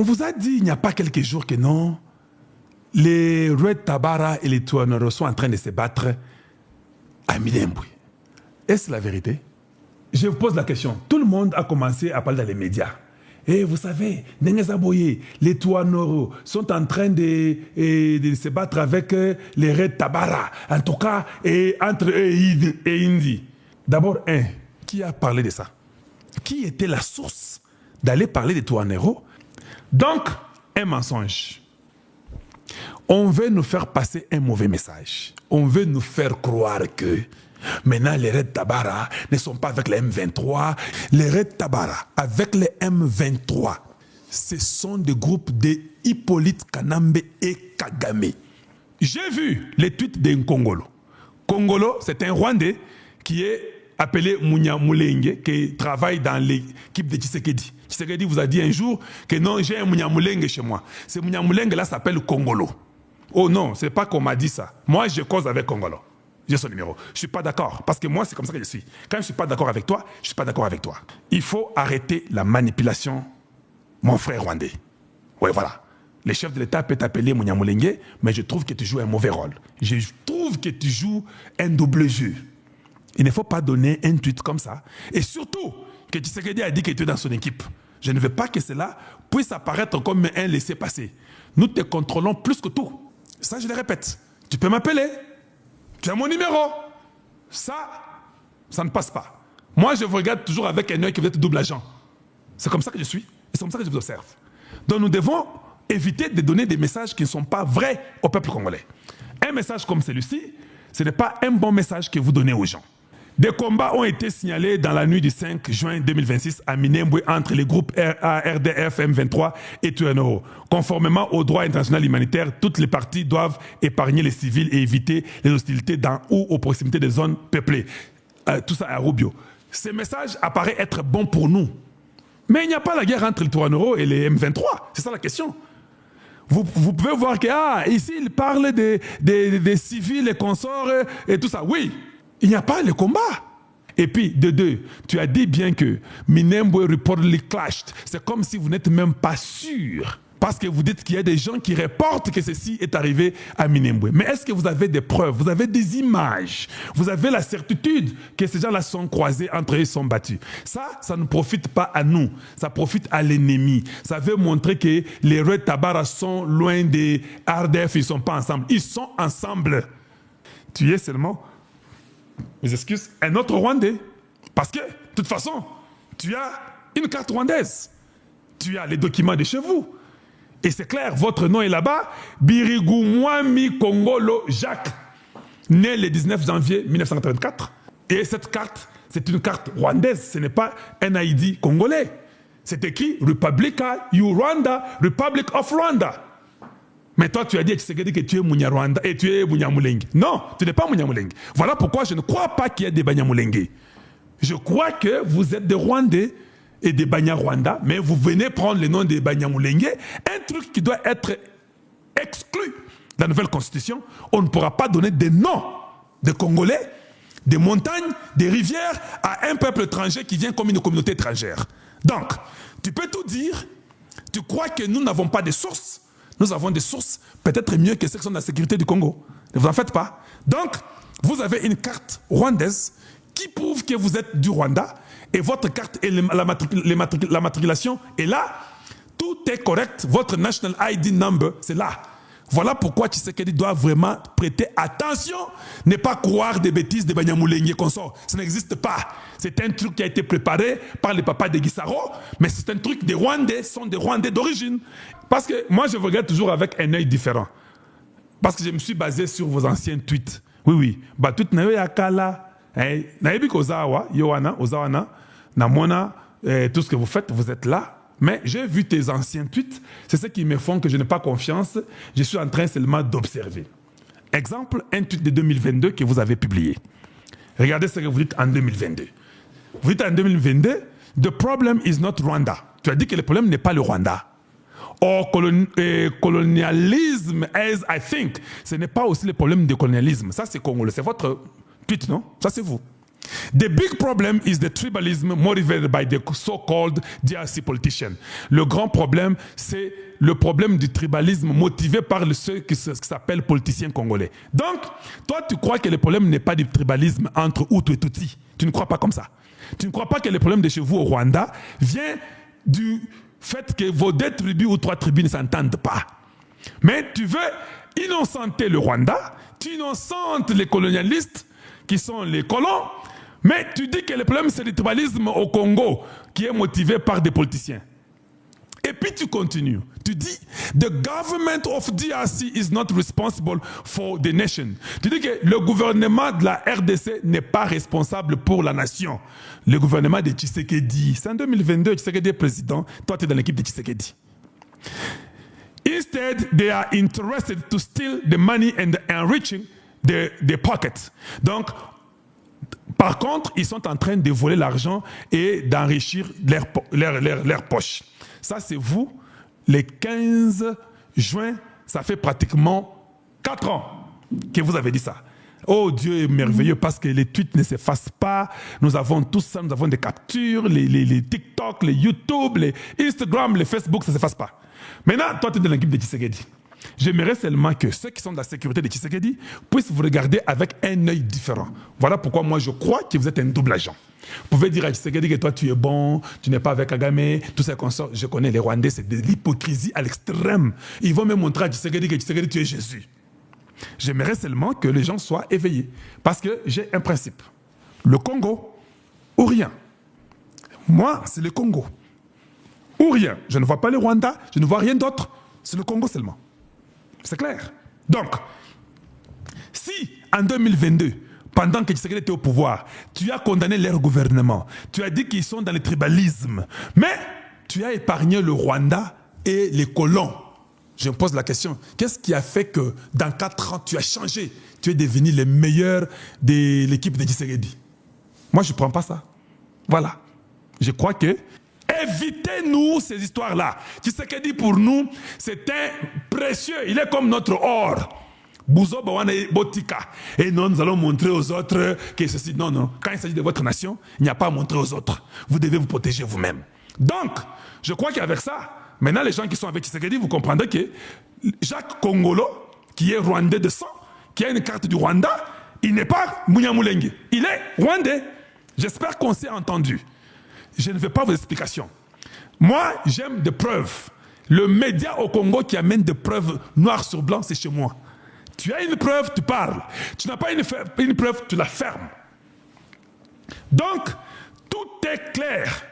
On vous a dit il n'y a pas quelques jours que non, les Red Tabara et les Twinoro sont en train de se battre à Minembwe. Est-ce la vérité? Je vous pose la question. Tout le monde a commencé à parler dans les médias. Et vous savez, les Twinoro sont en train de se battre avec les Red Tabara. En tout cas, entre eux et Indi. D'abord, qui a parlé de ça? Qui était la source d'aller parler des Twinoro? Donc, un mensonge. On veut nous faire passer un mauvais message. On veut nous faire croire que maintenant les Red Tabara ne sont pas avec les M23. Les Red Tabara avec les M23, ce sont des groupes de Hippolyte Kanambe et Kagame. J'ai vu les tweets de Nkongolo. Kongolo, c'est un Rwandais qui est appelé Mounia Moulenge, qui travaille dans l'équipe de Tshisekedi. Tshisekedi vous a dit un jour que non, j'ai un Mounia Moulenge chez moi. Ce Mounia Moulenge là s'appelle Kongolo. Oh non, c'est pas qu'on m'a dit ça. Moi, je cause avec Kongolo. J'ai son numéro. Je ne suis pas d'accord. Parce que moi, c'est comme ça que je suis. Quand je ne suis pas d'accord avec toi, je ne suis pas d'accord avec toi. Il faut arrêter la manipulation, mon frère rwandais. Oui, voilà. Le chef de l'État peut t'appeler Mounia Moulenge, mais je trouve que tu joues un mauvais rôle. Je trouve que tu joues un double jeu. Il ne faut pas donner un tweet comme ça. Et surtout, que Tshisekedi a dit que tu es dans son équipe. Je ne veux pas que cela puisse apparaître comme un laissez-passer. Nous te contrôlons plus que tout. Ça, je le répète. Tu peux m'appeler. Tu as mon numéro. Ça ne passe pas. Moi, je vous regarde toujours avec un œil qui veut être double agent. C'est comme ça que je suis. Et c'est comme ça que je vous observe. Donc, nous devons éviter de donner des messages qui ne sont pas vrais au peuple congolais. Un message comme celui-ci, ce n'est pas un bon message que vous donnez aux gens. Des combats ont été signalés dans la nuit du 5 juin 2026 à Minembwe entre les groupes RDF, M23 et Twinoro. Conformément au droit international humanitaire, toutes les parties doivent épargner les civils et éviter les hostilités dans ou aux proximités des zones peuplées. Tout ça à Rubio. Ce message apparaît être bon pour nous. Mais il n'y a pas la guerre entre les Twinoro et les M23. C'est ça la question. Vous pouvez voir que ici, il parle des civils, les consorts et tout ça. Oui. Il n'y a pas le combat. Et puis, de deux, tu as dit bien que Minembwe reportedly clashed. C'est comme si vous n'êtes même pas sûr. Parce que vous dites qu'il y a des gens qui reportent que ceci est arrivé à Minembwe. Mais est-ce que vous avez des preuves? Vous avez des images? Vous avez la certitude que ces gens-là sont croisés, entre eux, ils sont battus? Ça ne profite pas à nous. Ça profite à l'ennemi. Ça veut montrer que les Red Tabara sont loin des RDF. Ils ne sont pas ensemble. Ils sont ensemble. Tu es seulement... mes excuses, un autre Rwandais. Parce que, de toute façon, tu as une carte rwandaise. Tu as les documents de chez vous. Et c'est clair, votre nom est là-bas. Birigou Mwami Kongolo Jacques, né le 19 janvier 1984. Et cette carte, c'est une carte rwandaise. Ce n'est pas un ID congolais. C'est écrit Republica you Rwanda, Republic of Rwanda. Mais toi, tu as dit à Tshisekedi que tu es Mounia Rwanda et tu es Mounia Moulenge. Non, tu n'es pas Mounia Moulenge. Voilà pourquoi je ne crois pas qu'il y ait des Banya Moulenge. Je crois que vous êtes des Rwandais et des Banya Rwanda, mais vous venez prendre le nom des Banya Moulenge, un truc qui doit être exclu de la nouvelle constitution. On ne pourra pas donner des noms de Congolais, des montagnes, des rivières à un peuple étranger qui vient comme une communauté étrangère. Donc, tu peux tout dire, tu crois que nous n'avons pas de sources. Nous avons des sources peut-être mieux que celles qui sont dans la sécurité du Congo. Ne vous en faites pas. Donc, vous avez une carte rwandaise qui prouve que vous êtes du Rwanda et votre carte et la matriculation est là. Tout est correct. Votre National ID number, c'est là. Voilà pourquoi Tshisekedi doit vraiment prêter attention, ne pas croire des bêtises de Banyamulenge et consorts. Ça n'existe pas. C'est un truc qui a été préparé par les papas de Guissaro, mais c'est un truc des Rwandais, sont des Rwandais d'origine. Parce que moi, je vous regarde toujours avec un œil différent. Parce que je me suis basé sur vos anciens tweets. Oui. Tweet na yo yakala. Naebi kozawa, Yohana, Ozawana, Namona, tout ce que vous faites, vous êtes là. Mais j'ai vu tes anciens tweets, c'est ce qui me font que je n'ai pas confiance. Je suis en train seulement d'observer. Exemple, un tweet de 2022 que vous avez publié. Regardez ce que vous dites en 2022. Vous dites en 2022, the problem is not Rwanda. Tu as dit que le problème n'est pas le Rwanda. Or, colonialisme, as I think, ce n'est pas aussi le problème du colonialisme. Ça, c'est Congolais. C'est votre tweet, non? Ça, c'est vous. The big problem is the tribalism motivated by the so-called DRC politicians. Le grand problème, c'est le problème du tribalisme motivé par ceux qui s'appellent politiciens congolais. Donc, toi, tu crois que le problème n'est pas du tribalisme entre Hutu et Tutsi. Tu ne crois pas comme ça. Tu ne crois pas que le problème de chez vous au Rwanda vient du fait que vos 2 tribus ou 3 tribus ne s'entendent pas. Mais tu veux innocenter le Rwanda, tu innocentes les colonialistes qui sont les colons, mais tu dis que le problème c'est le tribalisme au Congo qui est motivé par des politiciens. Et puis tu continues. Tu dis, the government of DRC is not responsible for the nation. Tu dis que le gouvernement de la RDC n'est pas responsable pour la nation. Le gouvernement de Tshisekedi, c'est en 2022, Tshisekedi est président, toi tu es dans l'équipe de Tshisekedi. Instead, they are interested to steal the money and enriching their pockets. Donc, par contre, ils sont en train de voler l'argent et d'enrichir leur poche. Ça, c'est vous, les 15 juin, ça fait pratiquement 4 ans que vous avez dit ça. Oh, Dieu est merveilleux parce que les tweets ne s'effacent pas. Nous avons tout ça, nous avons des captures, les TikTok, les YouTube, les Instagram, les Facebook, ça ne s'efface pas. Maintenant, toi, tu es dans l'équipe de Tshisekedi. J'aimerais seulement que ceux qui sont de la sécurité de Tshisekedi puissent vous regarder avec un œil différent. Voilà pourquoi moi je crois que vous êtes un double agent. Vous pouvez dire à Tshisekedi que toi tu es bon, tu n'es pas avec Kagame, tout ça qu'on sort. Je connais les Rwandais, c'est de l'hypocrisie à l'extrême. Ils vont me montrer à Tshisekedi que Tshisekedi tu es Jésus. J'aimerais seulement que les gens soient éveillés. Parce que j'ai un principe. Le Congo ou rien. Moi, c'est le Congo. Ou rien. Je ne vois pas le Rwanda, je ne vois rien d'autre. C'est le Congo seulement. C'est clair. Donc, si en 2022, pendant que Tshisekedi était au pouvoir, tu as condamné leur gouvernement, tu as dit qu'ils sont dans le tribalisme, mais tu as épargné le Rwanda et les colons. Je me pose la question, qu'est-ce qui a fait que dans 4 ans, tu as changé? Tu es devenu le meilleur de l'équipe de Tshisekedi. Moi, je ne prends pas ça. Voilà. Je crois que évitez-nous ces histoires-là. Tshisekedi, pour nous, c'est un précieux. Il est comme notre or. Bouzo Bawana Botika. Et non, nous allons montrer aux autres que ceci. Non, non. Quand il s'agit de votre nation, il n'y a pas à montrer aux autres. Vous devez vous protéger vous-même. Donc, je crois qu'avec ça, maintenant, les gens qui sont avec Tshisekedi, vous comprendrez que Jacques Kongolo, qui est rwandais de sang, qui a une carte du Rwanda, il n'est pas Munyamulenge. Il est rwandais. J'espère qu'on s'est entendu. Je ne veux pas vos explications. Moi, j'aime des preuves. Le média au Congo qui amène des preuves noir sur blanc, c'est chez moi. Tu as une preuve, tu parles. Tu n'as pas une preuve, tu la fermes. Donc, tout est clair.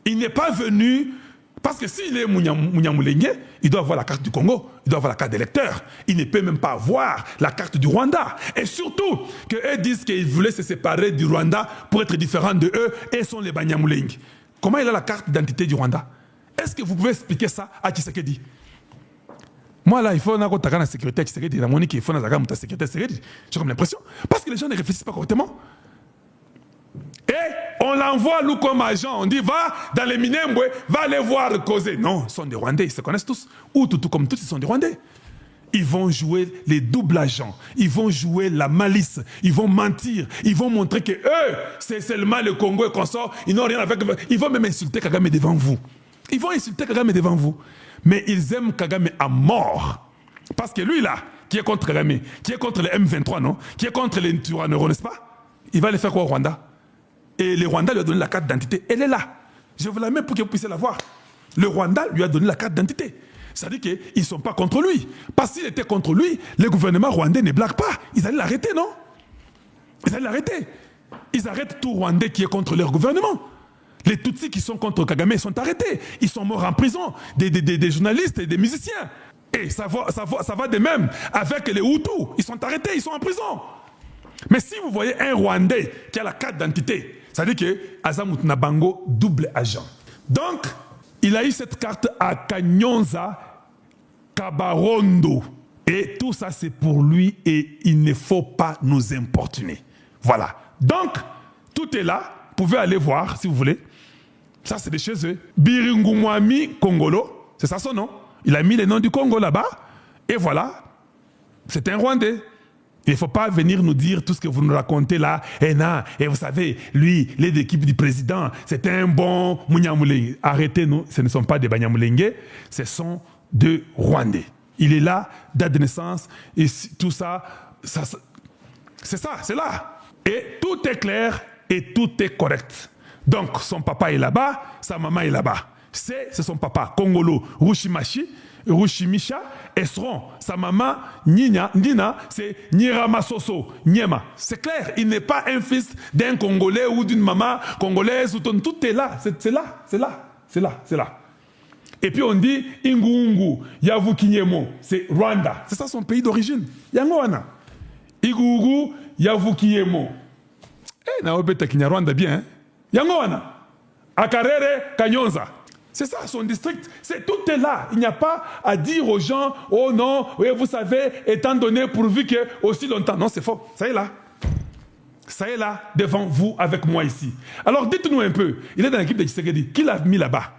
Il n'est pas venu... Parce que s'il est Munyamulenge, il doit avoir la carte du Congo, il doit avoir la carte d'électeur. Il ne peut même pas avoir la carte du Rwanda. Et surtout, qu'eux disent qu'ils voulaient se séparer du Rwanda pour être différents de eux et sont les Banyamulenge. Comment il a la carte d'identité du Rwanda? Est-ce que vous pouvez expliquer ça à Tshisekedi? Moi là, il faut que la sécurité à Tshisekedi, la monnaie qu'il faut la sécurité à Tshisekedi. J'ai comme l'impression. Parce que les gens ne réfléchissent pas correctement. Et on l'envoie nous comme agent, on dit va dans les Minembwe, va aller voir causer. Non, ils sont des Rwandais, ils se connaissent tous. Ou tout comme tous, ils sont des Rwandais. Ils vont jouer les doubles agents, ils vont jouer la malice, ils vont mentir, ils vont montrer que eux, c'est seulement le Congo et qu'on sort, ils n'ont rien avec. Ils vont même insulter Kagame devant vous. Ils vont insulter Kagame devant vous. Mais ils aiment Kagame à mort. Parce que lui là, qui est contre Kagame, qui est contre les M23, non? Qui est contre les Turanero, n'est-ce pas? Il va les faire quoi au Rwanda? Et le Rwanda lui a donné la carte d'identité. Elle est là. Je vous la mets pour que vous puissiez la voir. Le Rwanda lui a donné la carte d'identité. C'est-à-dire qu'ils ne sont pas contre lui. Parce qu'il était contre lui, le gouvernement rwandais ne blague pas. Ils allaient l'arrêter, non? Ils allaient l'arrêter. Ils arrêtent tout Rwandais qui est contre leur gouvernement. Les Tutsis qui sont contre Kagame sont arrêtés. Ils sont morts en prison. Des journalistes et des musiciens. Et ça va de même avec les Hutus. Ils sont arrêtés, ils sont en prison. Mais si vous voyez un Rwandais qui a la carte d'identité, ça veut dire que Azamut Nabango, double agent. Donc, il a eu cette carte à Kanyonza Kabarondo. Et tout ça, c'est pour lui et il ne faut pas nous importuner. Voilà. Donc, tout est là. Vous pouvez aller voir si vous voulez. Ça, c'est de chez eux. Biringumwami Kongolo, c'est ça son nom. Il a mis les noms du Congo là-bas. Et voilà. C'est un Rwandais. Il ne faut pas venir nous dire tout ce que vous nous racontez là. Et non, et vous savez, lui, l'équipe du président, c'est un bon Munyamulenge. Arrêtez, nous, ce ne sont pas des Banyamulenge, ce sont des Rwandais. Il est là, date de naissance, et tout ça, c'est ça, c'est là. Et tout est clair et tout est correct. Donc, son papa est là-bas, sa maman est là-bas. C'est son papa, Kongolo Rushimisha, Esron, sa maman, Nina, c'est Nyiramasoso, Nyema. C'est clair, il n'est pas un fils d'un Congolais ou d'une maman congolaise, tout est là, c'est là, c'est là, c'est là, c'est là. Et puis on dit Ingungu, Yavu Kinyemo, c'est Rwanda. C'est ça son pays d'origine. Yangoana. Ingungu, Yavu Kinyemo. Eh, Naobeta Kinyarwanda bien, hein? Yangoana. Akarere, Kanyonza. C'est ça son district. Tout est là. Il n'y a pas à dire aux gens, oh non, oui, vous savez, étant donné pourvu que aussi longtemps. Non, c'est faux. Ça est là. Ça est là, devant vous, avec moi ici. Alors dites-nous un peu, il est dans l'équipe de Tshisekedi. Qui l'a mis là-bas?